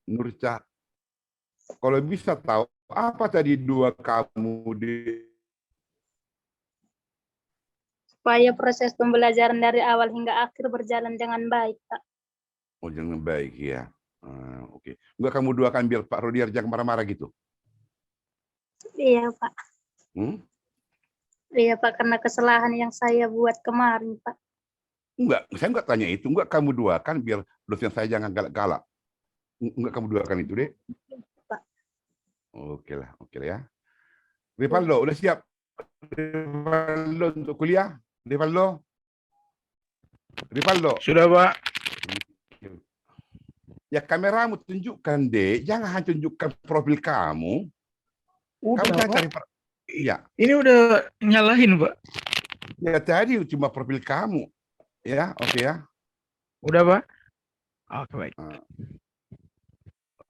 Nurca, kalau bisa tahu apa tadi dua kamu di Supaya proses pembelajaran dari awal hingga akhir berjalan dengan baik, Pak. oh jangan baik ya. Oke. Enggak kamu doakan biar Pak Rodiar jangan marah-marah gitu. Iya, Pak. Hmm? Iya, Pak, karena kesalahan yang saya buat kemarin, Pak. Enggak, saya enggak tanya itu. Enggak kamu doakan biar dosen saya jangan galak-galak. Enggak kamu doakan itu, Dek. Pak. Oke lah ya. Rivaldo, udah siap? Rivaldo untuk kuliah? Rivaldo? Sudah, Pak. Ya kameramu tunjukkan, Dek. Jangan tunjukkan profil kamu. Udah, Kamu jangan Pak. cari iya. Ini udah nyalahin, Pak. Ya tadi cuma profil kamu. Ya, oke ya. Udah, Pak. Oke, baik.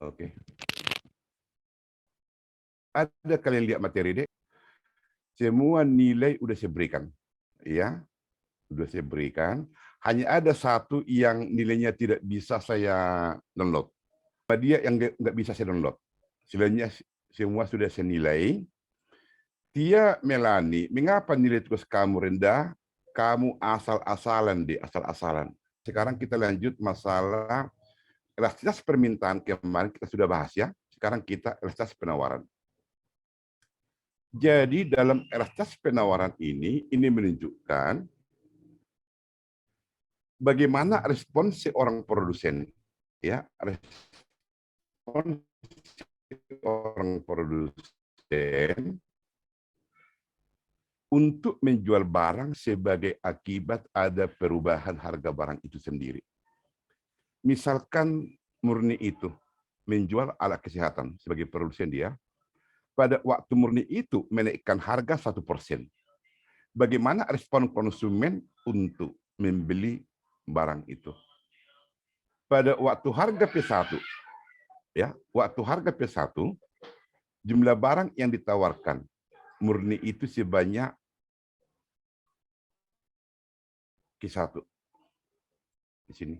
Oke. Ada kalian lihat materi, Dek? Semua nilai udah saya berikan. Ya, udah saya berikan. Hanya ada satu yang nilainya tidak bisa saya download. Dia yang nggak bisa saya download. Selainnya semua sudah saya nilai. Tia Melani, mengapa nilai tugas kamu rendah? Kamu asal-asalan, deh, asal-asalan. Sekarang kita lanjut masalah elastisitas permintaan. Kemarin kita sudah bahas ya. Sekarang kita elastisitas penawaran. Jadi dalam elastisitas penawaran ini menunjukkan bagaimana respon seorang produsen, ya, respon seorang produsen untuk menjual barang sebagai akibat ada perubahan harga barang itu sendiri. Misalkan Murni itu menjual alat kesehatan sebagai produsen dia, pada waktu Murni itu menaikkan harga 1%. Bagaimana respon konsumen untuk membeli barang itu? Pada waktu harga P1, ya, waktu harga P1, jumlah barang yang ditawarkan Murni itu sebanyak Q1. Di sini.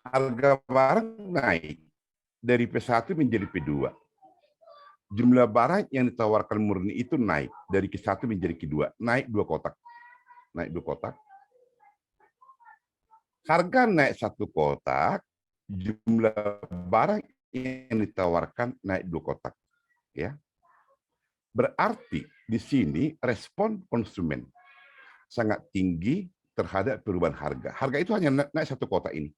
Harga barang naik dari P1 menjadi P2. Jumlah barang yang ditawarkan Murni itu naik dari Q1 menjadi Q2, naik 2 kotak. Naik 2 kotak. Harga naik 1 kotak, jumlah barang yang ditawarkan naik 2 kotak. Ya. Berarti di sini respon konsumen sangat tinggi terhadap perubahan harga. Harga itu hanya naik 1 kotak ini.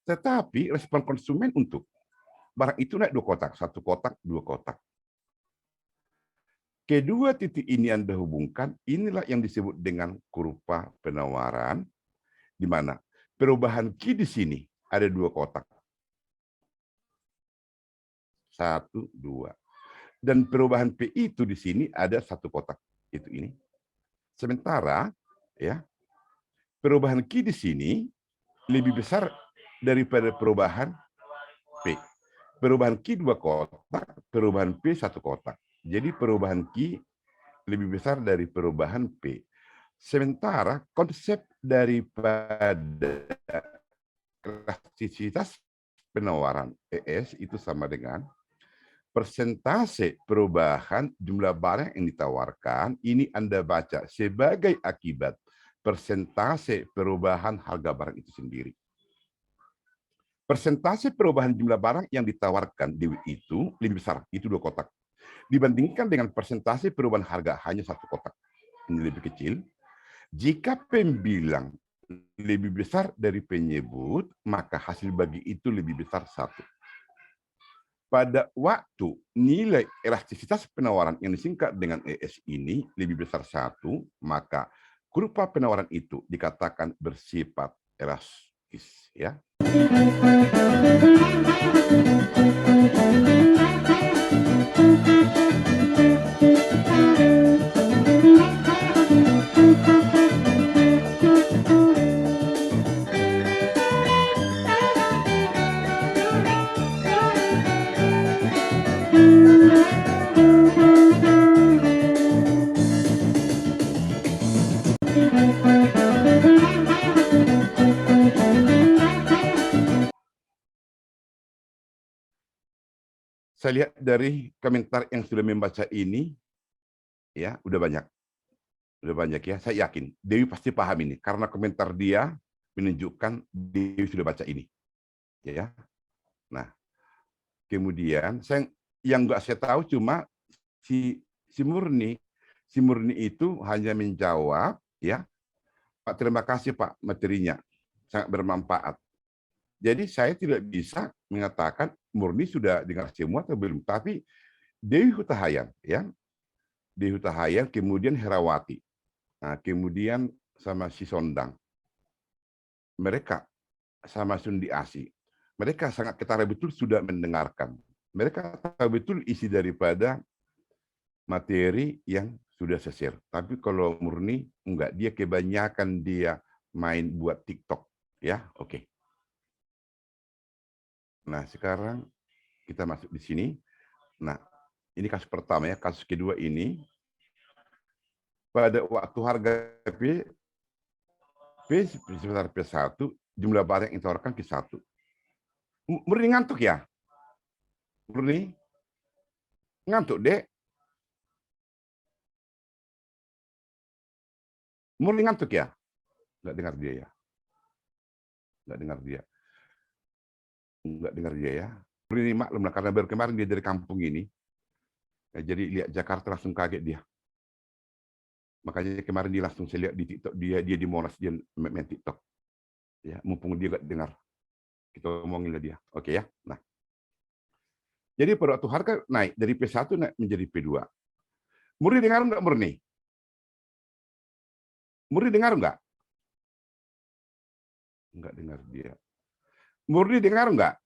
Tetapi respon konsumen untuk barang itu naik 2 kotak, 1 kotak, 2 kotak. Kedua titik ini Anda hubungkan, inilah yang disebut dengan kurva penawaran, di mana perubahan Q di sini ada 2 kotak. 1, 2. Dan perubahan P itu di sini ada 1 kotak. Itu ini. Sementara, ya, perubahan Q di sini lebih besar daripada perubahan P. Perubahan Q 2 kotak, perubahan P 1 kotak. Jadi perubahan Q lebih besar dari perubahan P. Sementara konsep daripada elastisitas penawaran ES itu sama dengan persentase perubahan jumlah barang yang ditawarkan. Ini Anda baca sebagai akibat persentase perubahan harga barang itu sendiri. Persentase perubahan jumlah barang yang ditawarkan itu lebih besar, itu 2 kotak. Dibandingkan dengan persentase perubahan harga hanya 1 kotak. Ini lebih kecil. Jika pembilang lebih besar dari penyebut, maka hasil bagi itu lebih besar 1. Pada waktu nilai elastisitas penawaran yang disingkat dengan ES ini lebih besar 1, maka kurva penawaran itu dikatakan bersifat elastis. Ya. Saya lihat dari komentar yang sudah membaca ini, ya udah banyak ya. Saya yakin Dewi pasti paham ini karena komentar dia menunjukkan Dewi sudah baca ini, ya. Nah, kemudian yang nggak saya tahu cuma si Murni itu hanya menjawab, ya, Pak terima kasih Pak materinya sangat bermanfaat. Jadi saya tidak bisa mengatakan Murni sudah dengar semua atau belum. Tapi Dewi Hutahayan, ya, Dewi Hutahayan, kemudian Herawati, nah, kemudian sama si Sondang, mereka sama Sundi Asi, mereka sangat ketara betul sudah mendengarkan. Mereka tahu betul isi daripada materi yang sudah saya share. Tapi kalau Murni enggak, dia kebanyakan dia main buat TikTok, ya, oke. Nah, sekarang kita masuk di sini. Nah, ini kasus pertama ya. Kasus kedua ini, pada waktu harga sebesar P1, jumlah barang yang ditawarkan P1. Murni ngantuk ya? Murni? Ngantuk, Dek? Murni ngantuk ya? Nggak dengar dia ya? Nggak dengar dia. Nggak dengar dia ya. Ini maklum lah, karena baru kemarin dia dari kampung ini. Ya, jadi lihat Jakarta langsung kaget dia. Makanya kemarin dia langsung saya lihat di TikTok, dia di Monas, dia main TikTok. Ya, mumpung dia nggak dengar. Kita omongin lah dia. Oke ya. Nah. Jadi pada waktu harga naik dari P1 naik menjadi P2. Murni dengar nggak Murni? Murni dengar nggak? Nggak dengar dia. Murni dengar nggak?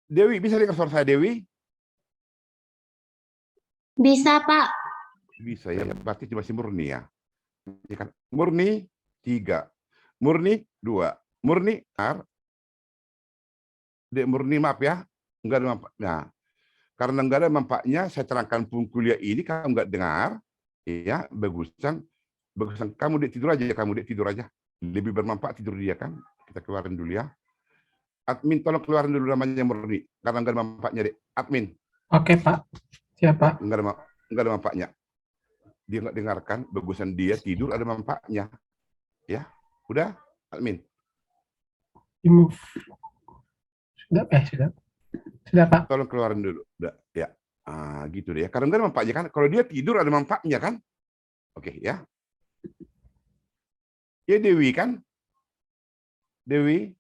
Dewi, bisa dengar suara saya, Dewi? Bisa, Pak. Bisa ya, berarti cuma si Murni ya. Murni 3, Murni 2, Murni R. Dek Murni maaf ya, enggak ada manfaat. Nah, karena enggak ada manfaatnya, saya terangkan pun kuliah ini kamu enggak dengar, ya bagusan kamu dek tidur aja, lebih bermanfaat tidur dia kan. Kita keluarin dulu ya. Admin tolong keluarin dulu namanya Murni, karena enggak ada manfaatnya dek. Admin. Oke Pak, siap Pak. Enggak ada manfaatnya. Dia enggak dengarkan, bagusan dia tidur ada manfaatnya. Ya, udah, admin. Remove. Sudah Pak. Tolong keluarin dulu. Udah, ya. Gitu deh ya. Karena enggak ada manfaatnya kan. Kalau dia tidur ada manfaatnya kan. Oke ya. Ya Dewi kan? Dewi?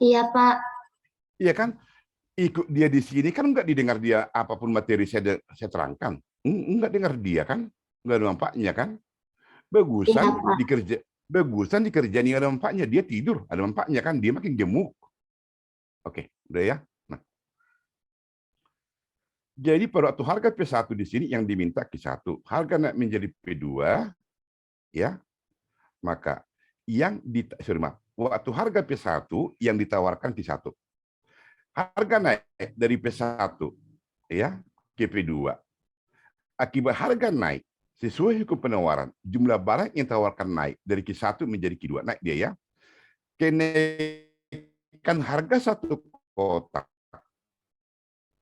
Iya, Pak. Iya kan? Ikut dia di sini kan enggak didengar dia apapun materi saya terangkan. Enggak dengar dia kan? Enggak ada manfaatnya kan? Bagusan dikerja nih ada manfaatnya. Dia tidur ada manfaatnya kan? Dia makin gemuk. Oke, udah ya. Nah. Jadi pada waktu harga P1 di sini yang diminta Q1, harga naik menjadi P2, ya, maka yang waktu harga P1 yang ditawarkan Q1. Harga naik dari P1 ya ke P2. Akibat harga naik sesuai hukum penawaran, jumlah barang yang ditawarkan naik dari Q1 menjadi Q2. Naik dia ya. Kenaikan harga satu kotak.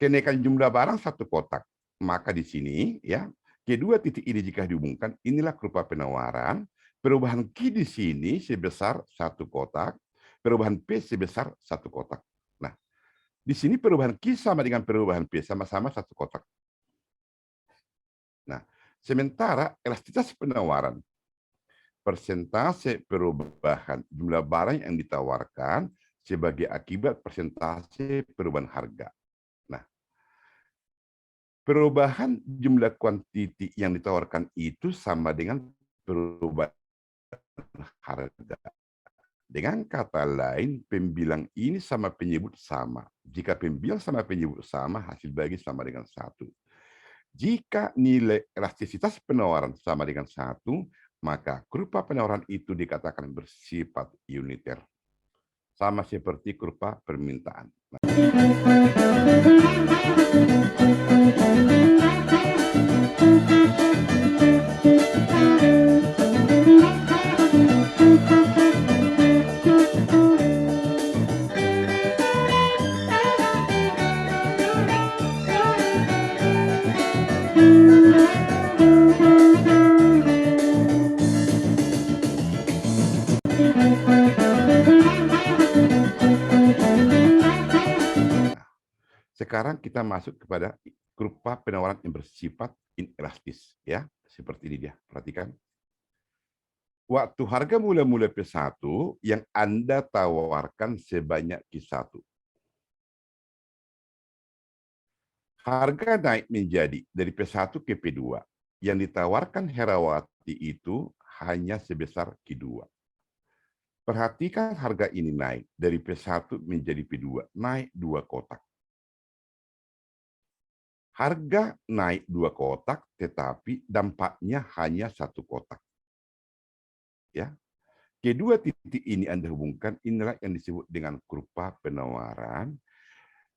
Kenaikan jumlah barang satu kotak. Maka di sini ya, kedua titik ini jika dihubungkan, inilah rupa penawaran. Perubahan Q di sini sebesar satu kotak, perubahan P sebesar satu kotak. Nah, di sini perubahan Q sama dengan perubahan P sama-sama satu kotak. Nah, sementara elastisitas penawaran, persentase perubahan jumlah barang yang ditawarkan sebagai akibat persentase perubahan harga. Nah, perubahan jumlah kuantiti yang ditawarkan itu sama dengan perubahan harga. Dengan kata lain, pembilang ini sama penyebut sama. Jika pembilang sama penyebut sama, hasil bagi sama dengan 1. Jika nilai elastisitas penawaran sama dengan 1, maka kurva penawaran itu dikatakan bersifat uniter. Sama seperti kurva permintaan. Sekarang kita masuk kepada kurva penawaran yang bersifat inelastis, ya, seperti ini dia. Perhatikan. Waktu harga mula-mula P1 yang Anda tawarkan sebanyak Q1. Harga naik menjadi dari P1 ke P2. Yang ditawarkan Herawati itu hanya sebesar Q2. Perhatikan harga ini naik dari P1 menjadi P2, naik 2 kotak. Harga naik 2 kotak, tetapi dampaknya hanya 1 kotak. Ya, kedua titik ini Anda hubungkan, inilah yang disebut dengan kurva penawaran.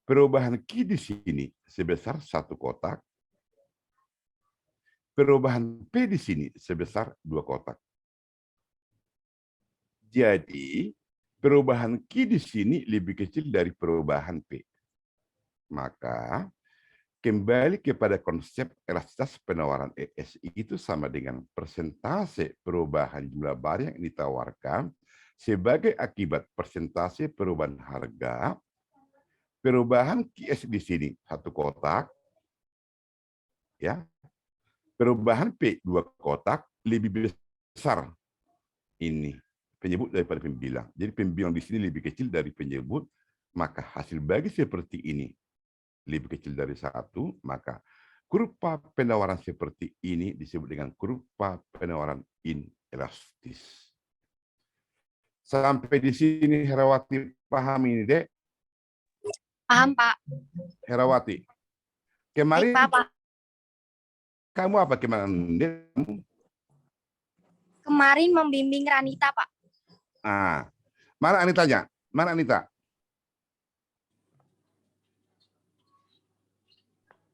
Perubahan Q di sini sebesar 1 kotak. Perubahan P di sini sebesar 2 kotak. Jadi, perubahan Q di sini lebih kecil dari perubahan P. Maka, kembali kepada konsep elastisitas penawaran ESI itu sama dengan persentase perubahan jumlah barang yang ditawarkan sebagai akibat persentase perubahan harga. Perubahan QS di sini 1 kotak, ya. Perubahan P 2 kotak lebih besar ini penyebut daripada pembilang. Jadi pembilang di sini lebih kecil dari penyebut, maka hasil bagi seperti ini lebih kecil dari 1, maka kurva penawaran seperti ini disebut dengan kurva penawaran inelastis. Sampai di sini Herawati paham ini, Dek? Paham, Pak. Herawati. Kemarin Baik, Pak. kamu apa kemarin, Dek? Kemarin membimbing Ranita, Pak. Ah, mana Anitanya? Mana Anita?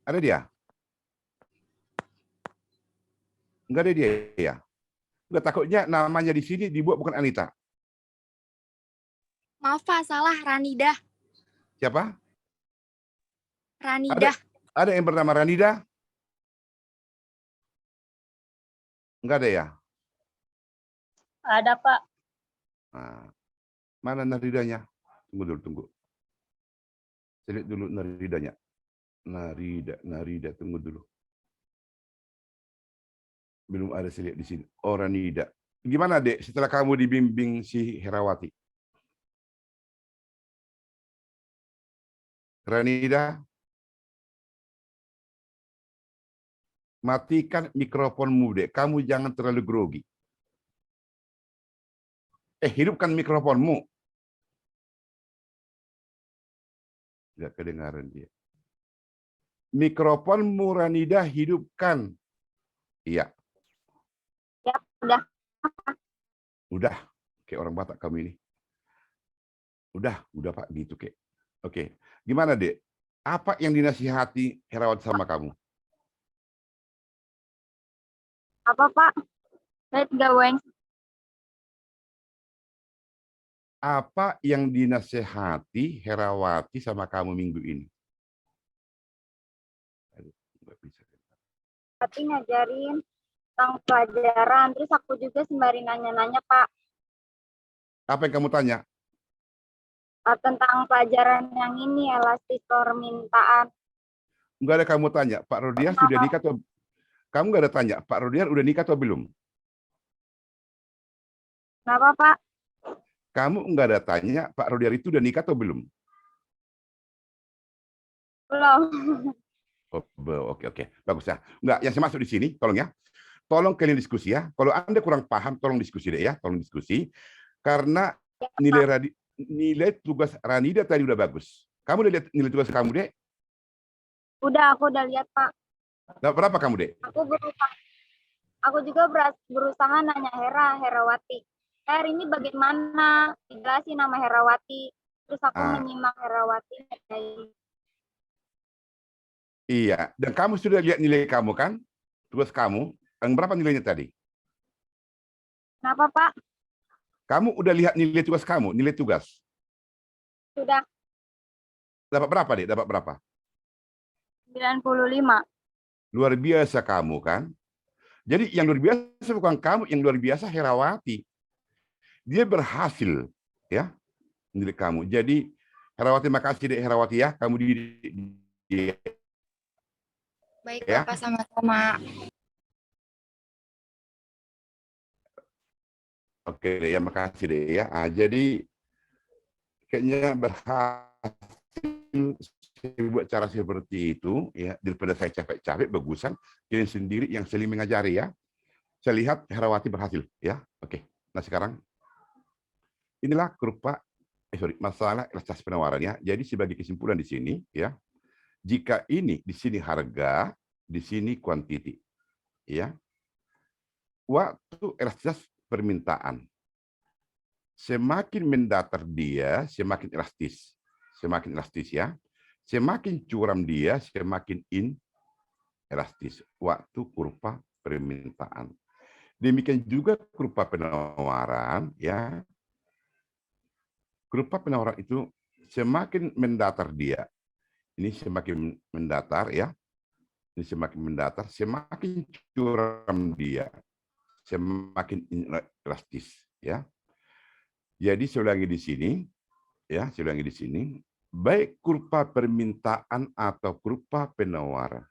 Ada dia? Enggak ada dia ya? Enggak, takutnya namanya di sini dibuat bukan Anita. Maaf, Pak. Salah. Ranida. Siapa? Ranida. Ada yang bernama Ranida? Enggak ada ya? Ada, Pak. Nah, mana Naridanya? Tunggu dulu, tunggu. Saya lihat dulu Naridanya. Narida, tunggu dulu. Belum ada saya lihat di sini. Oh, Ranida. Gimana, Dek, setelah kamu dibimbing si Herawati? Ranida? Matikan mikrofonmu, Dek. Kamu jangan terlalu grogi. Hidupkan mikrofonmu. Tidak kedengaran dia. Mikrofonmu, Ranida, hidupkan. Iya. Ya, udah. Udah. Kayak orang Batak kamu ini. Udah Pak, gitu kek. Oke. Gimana, Dek? Apa yang dinasihati Herawati sama kamu? Apa, Pak? Saya gaweng. Apa yang dinasihati Herawati sama kamu minggu ini? Aduh, nggak bisa. Tapi ngajarin tentang pelajaran. Terus aku juga sembari nanya-nanya, Pak. Apa yang kamu tanya? Tentang pelajaran yang ini, elastis permintaan. Enggak ada kamu tanya, Pak Rodiah sudah nikah atau kamu nggak ada tanya, Pak Rodiah udah nikah atau belum? Kenapa, Pak? Kamu nggak ada tanya, Pak Rodiah itu udah nikah atau belum? Belum. Oh, oke. Bagus ya. Enggak, yang saya masuk di sini, tolong ya. Tolong kalian diskusi ya. Kalau Anda kurang paham, tolong diskusi deh ya. Tolong diskusi. Karena nilai tugas Ranida tadi udah bagus. Kamu udah lihat nilai tugas kamu, Dek? Udah, aku udah lihat, Pak. Berapa kamu, Dek? Aku juga berusaha nanya Herawati. Ini bagaimana? Dijelasin nama Herawati. Terus aku menyimak Herawati. Iya, dan kamu sudah lihat nilai kamu kan? Tugas kamu, yang berapa nilainya tadi? Kenapa, Pak? Kamu udah lihat nilai tugas kamu, nilai tugas? Sudah. Dapat berapa, Dek? Dapat berapa? 95. Luar biasa kamu kan? Jadi yang luar biasa bukan kamu, yang luar biasa Herawati. Dia berhasil, ya, mendidik kamu. Jadi Herawati, makasih Dek Herawati ya, kamu dididik dia. Baik, Ya. Bapak, sama-sama. Oke Dek, ya makasih Dek ya. Jadi kayaknya berhasil saya buat cara seperti itu ya, daripada saya capek-capek, bagusan kalian sendiri yang saling mengajari ya. Saya lihat Herawati berhasil ya. Oke. Nah sekarang inilah masalah elastisitas penawaran ya. Jadi sebagai kesimpulan di sini ya, jika ini di sini harga, di sini quantity ya. Waktu elastisitas permintaan. Semakin mendatar dia, semakin elastis. Semakin elastis ya. Semakin curam dia, semakin inelastis. Waktu kurva permintaan. Demikian juga kurva penawaran ya. Kurva penawaran itu semakin mendatar dia. Ini semakin mendatar ya. Ini semakin mendatar, semakin curam dia. Semakin inelastis ya. Jadi saya ulangi di sini ya, saya ulangi di sini. Baik kurva permintaan atau kurva penawaran.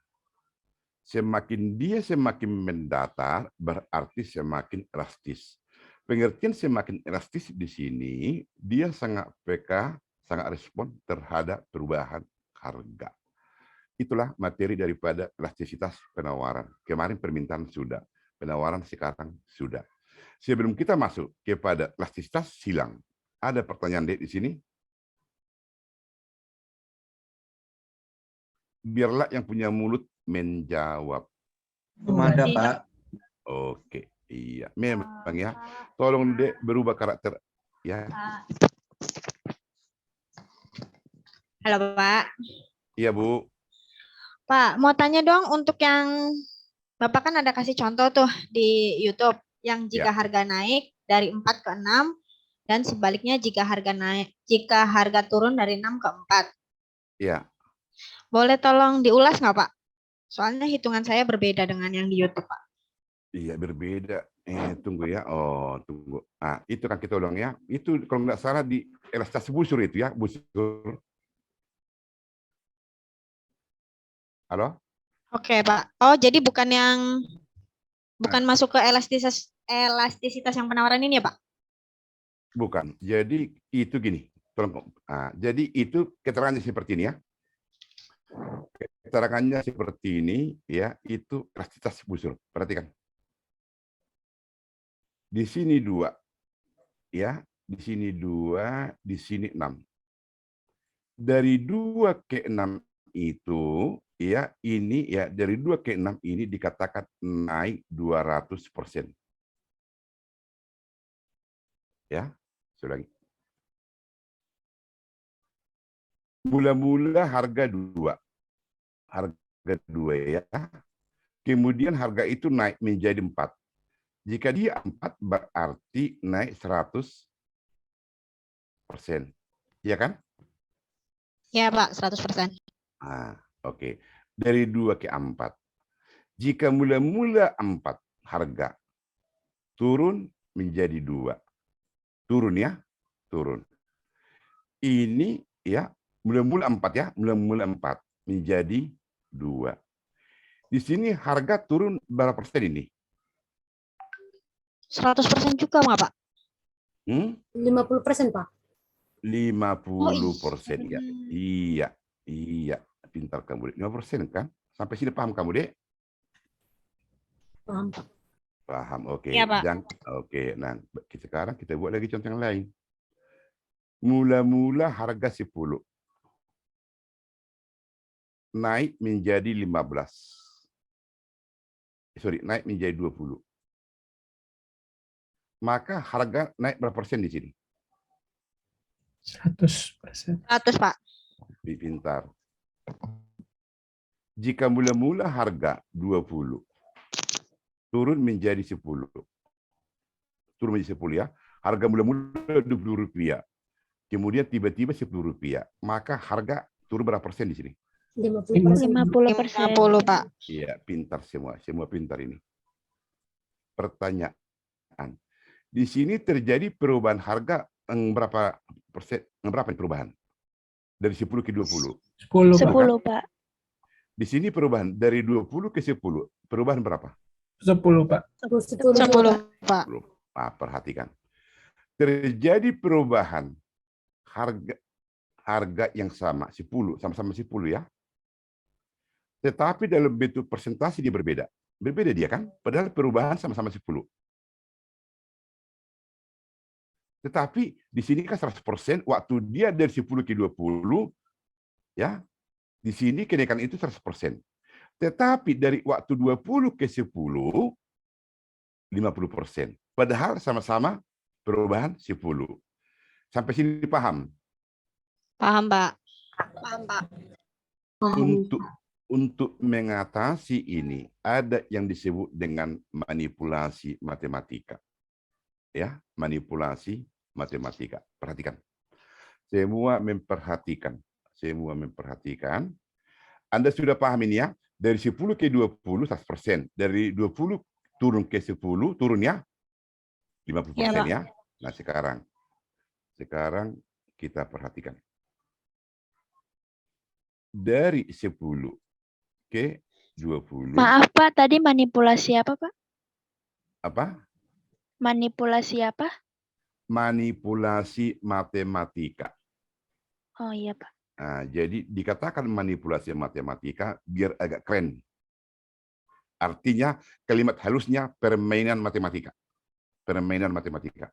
Semakin dia semakin mendatar, berarti semakin elastis. Pengertian semakin elastis di sini, dia sangat peka, sangat respon terhadap perubahan harga. Itulah materi daripada elastisitas penawaran. Kemarin permintaan sudah, penawaran sekarang sudah. Sebelum kita masuk kepada elastisitas silang, ada pertanyaan Dek di sini? Biarlah yang punya mulut menjawab. Belum ada, Pak. Oke, iya. Memang ya. Tolong Dek berubah karakter. Ya. Halo Pak. Iya Bu. Pak, mau tanya dong untuk yang Bapak kan ada kasih contoh tuh di YouTube yang jika harga naik dari 4 ke 6 dan sebaliknya jika harga turun dari 6 ke 4. Iya. Boleh tolong diulas nggak Pak? Soalnya hitungan saya berbeda dengan yang di YouTube Pak. Iya berbeda. Tunggu ya. Oh tunggu. Ah itu kan kita ulang ya. Itu kalau nggak salah di elastisitas busur itu ya, busur. Halo? Oke Pak. Oh jadi bukan masuk ke elastisitas yang penawaran ini ya Pak? Bukan. Jadi itu gini. Tolong. Jadi itu keterangannya seperti ini ya. Keterangannya seperti ini ya, itu elastisitas busur. Perhatikan. Di sini 2. Ya, di sini 2, di sini 6. Dari 2 ke 6 itu ya, ini ya dari 2 ke 6 ini dikatakan naik 200%. Ya, saya ulangi. Mula-mula harga 2. Harga 2 ya. Kemudian harga itu naik menjadi 4. Jika dia 4 berarti naik 100%. Iya kan? Ya Pak, 100%. Oke. Dari 2 ke 4. Jika mula-mula 4 harga turun menjadi 2. Turun ya, turun. Ini ya, mula-mula 4 ya, mula-mula 4 menjadi 2. Di sini harga turun berapa persen ini? 100% juga nggak Pak? 50% Pak. 50% ya. Iya, pintar kamu Dek. 50% kan? Sampai sini paham kamu Dek? Paham Pak. Paham, oke. Iya, Pak. Oke, nah sekarang kita buat lagi contoh yang lain. Mula-mula harga 10. Naik menjadi 15. Naik menjadi 20. Maka harga naik berapa persen di sini? 100%. 100 Pak. Pintar. Jika mula-mula harga 20, turun menjadi 10. Turun menjadi 10 ya. Harga mula-mula Rp20. Kemudian tiba-tiba Rp10. Maka harga turun berapa persen di sini? 50%. 50 Pak. Iya, pintar semua. Semua pintar ini. Pertanyaan. Di sini terjadi perubahan harga berapa persen? Berapa perubahan? Dari 10 ke 20. 10, Pak. 10, Pak. Di sini perubahan dari 20 ke 10. Perubahan berapa? 10, Pak. 10, Pak. 10. Nah, perhatikan. Terjadi perubahan harga yang sama, 10, sama-sama 10 ya. Tetapi dalam bentuk persentase dia berbeda. Berbeda dia kan? Padahal perubahan sama-sama 10. Tetapi di sini kan 100%, waktu dia dari 10 ke 20, ya, di sini kenaikan itu 100%. Tetapi dari waktu 20 ke 10, 50%. Padahal sama-sama perubahan 10. Sampai sini paham? Paham, Pak. Paham, Pak. Untuk mengatasi ini, ada yang disebut dengan manipulasi matematika. Ya, manipulasi matematika. Perhatikan. Semua memperhatikan. Anda sudah paham ini ya? Dari 10 ke 20, 100%. Dari 20 turun ke 10, turun ya? 50% ya. Nah, sekarang kita perhatikan. Dari 10 ke 20. Maaf, Pak. Tadi manipulasi apa, Pak? Apa? Manipulasi apa? Manipulasi matematika. Oh iya, Pak. Nah, jadi dikatakan manipulasi matematika biar agak keren. Artinya kalimat halusnya permainan matematika. Permainan matematika.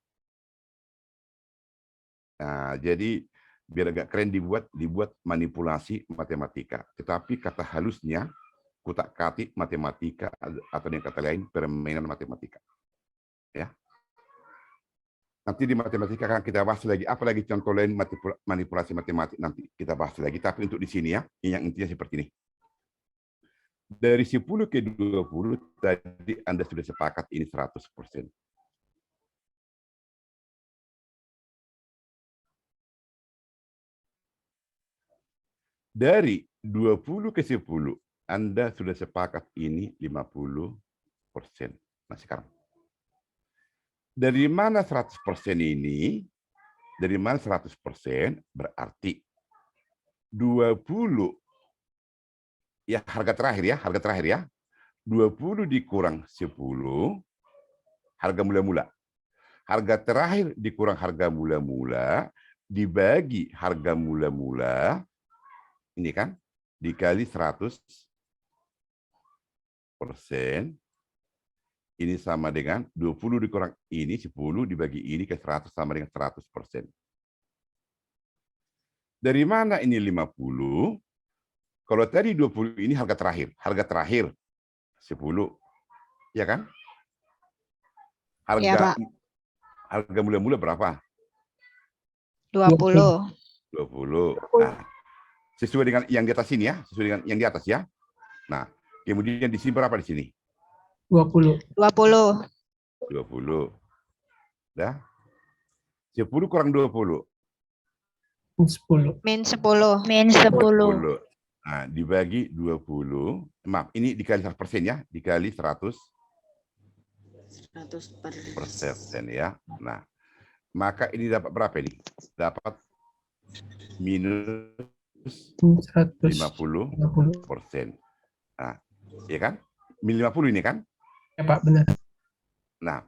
Nah, jadi biar agak keren dibuat manipulasi matematika. Tetapi kata halusnya kutak-katik matematika atau dengan kata lain permainan matematika. Ya. Nanti di matematika akan kita bahas lagi, apalagi contoh lain manipulasi matematik nanti kita bahas lagi. Tapi untuk di sini ya, yang intinya seperti ini. Dari 10 ke 20 tadi Anda sudah sepakat ini 100%. Dari 20 ke 10 Anda sudah sepakat ini 50%. Nah, sekarang dari mana 100% ini? Dari mana 100%? Berarti 20 ya harga terakhir ya. 20 dikurang 10 harga mula-mula. Harga terakhir dikurang harga mula-mula dibagi harga mula-mula ini kan dikali 100%. Ini sama dengan 20 dikurang ini, 10 dibagi ini ke 100 sama dengan 100%. Dari mana ini 50? Kalau tadi 20 ini harga terakhir 10. Ya kan? Ya, Pak. Harga mula-mula berapa? 20. 20. Nah, sesuai dengan yang di atas sini ya, sesuai dengan yang di atas ya. Nah, kemudian di sini berapa di sini? 20. 20. 20. Dah. 10 kurang 20. 10. Min 10. Min 10. Nah, dibagi 20. Maaf, ini dikali 100% ya, dikali 100% ya. Nah, maka ini dapat berapa ini? Dapat minus 50%. Nah, ya kan? Minus 50 ini kan? Ya, Pak, benar. Nah,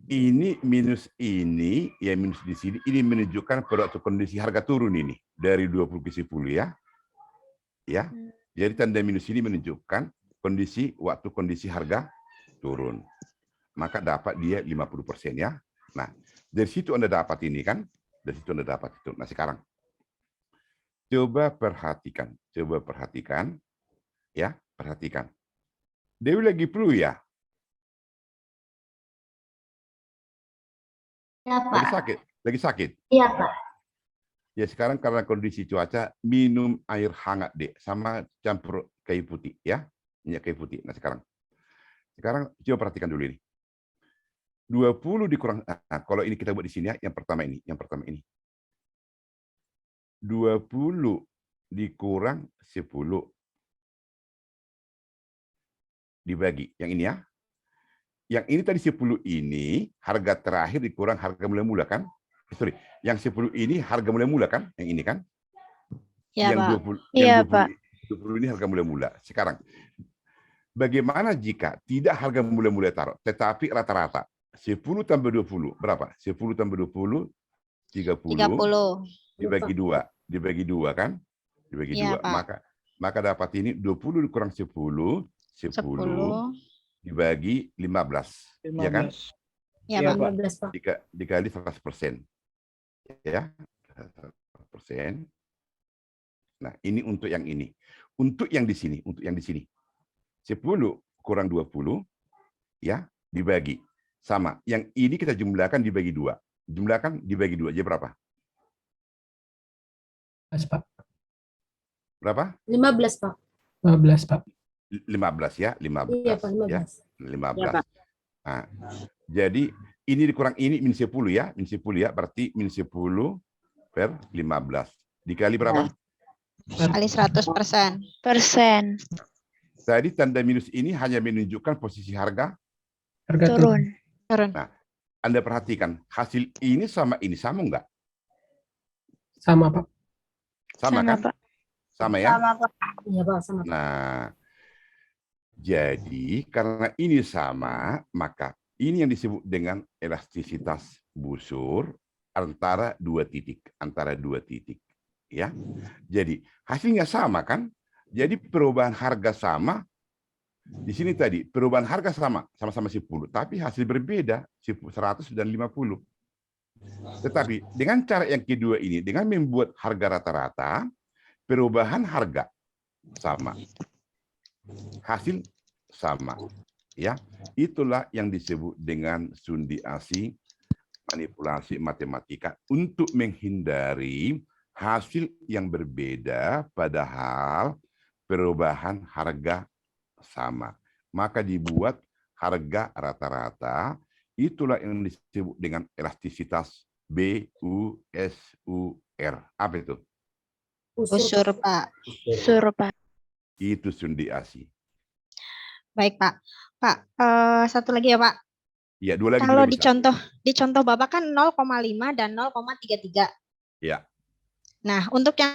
ini minus ini, ya minus di sini, ini menunjukkan pada waktu kondisi harga turun ini. Dari 20 ke 10 ya. Ya, jadi tanda minus ini menunjukkan waktu kondisi harga turun. Maka dapat dia 50% ya. Nah, dari situ Anda dapat ini kan? Dari situ Anda dapat itu. Nah, sekarang coba perhatikan. Ya, perhatikan. Dewi lagi flu ya? Ya, Pak. Lagi sakit? Iya, Pak. Ya, sekarang karena kondisi cuaca, minum air hangat, Dek. Sama campur kayu putih, ya. Minyak kayu putih. Nah, sekarang coba perhatikan dulu ini. 20 dikurang, nah, kalau ini kita buat di sini ya, yang pertama ini. 20 dikurang 10. Dibagi, yang ini ya. yang ini tadi 10 ini harga terakhir dikurang harga mula-mula kan? Sorry, yang 10 ini harga mula-mula kan? Yang ini kan? Ya, yang Pak. 20, Iya, yang 20, Pak. 20 ini harga mula-mula. Sekarang, bagaimana jika tidak harga mula-mula taruh, tetapi rata-rata 10 tambah 20 berapa? 10 tambah 20 30 30. dibagi 2, dibagi 2 kan? Dibagi Iya, 2. Pak. Maka dapat ini 20 dikurang 10 dibagi 15. Iya kan? Ya, Iya, Pak. Pak. Dikali 100%. Ya. 100%. Nah, ini untuk yang ini. Untuk yang di sini, 10 kurang 20 ya, dibagi sama. Yang ini kita jumlahkan dibagi 2. Jumlahkan dibagi 2 jadi berapa? 15, Pak. Berapa? 15, Pak. 15, Pak. 15 ya, 15. Iya, Pak, Ya, 15. 15. Ya, Pak. Nah, jadi ini dikurang ini min 10 ya, berarti min 10 per 15. Dikali berapa? Kali 100%. Tadi tanda minus ini hanya menunjukkan posisi harga. Harga turun. Turun. Anda perhatikan, hasil ini sama enggak? Sama, Pak. Sama kan? Pak. Sama ya? Sama, Pak. Iya, Pak, sama. Nah, jadi karena ini sama, maka ini yang disebut dengan elastisitas busur antara dua titik, ya. Jadi hasilnya sama kan? Jadi perubahan harga sama. Di sini tadi perubahan harga sama-sama 10, tapi hasil berbeda 100 dan 50. Tetapi dengan cara yang kedua ini, dengan membuat harga rata-rata, perubahan harga sama, hasil sama, ya. Itulah yang disebut dengan sundiasi manipulasi matematika untuk menghindari hasil yang berbeda padahal perubahan harga sama. Maka dibuat harga rata-rata. Itulah yang disebut dengan elastisitas BUSUR. Apa itu? Busur, Pak. Pak. Itu sundiasi. Baik, Pak. Pak, satu lagi ya, Pak. Ya, dua lagi Kalau juga bisa. di contoh Bapak kan 0,5 dan 0,33. Ya. Nah, untuk yang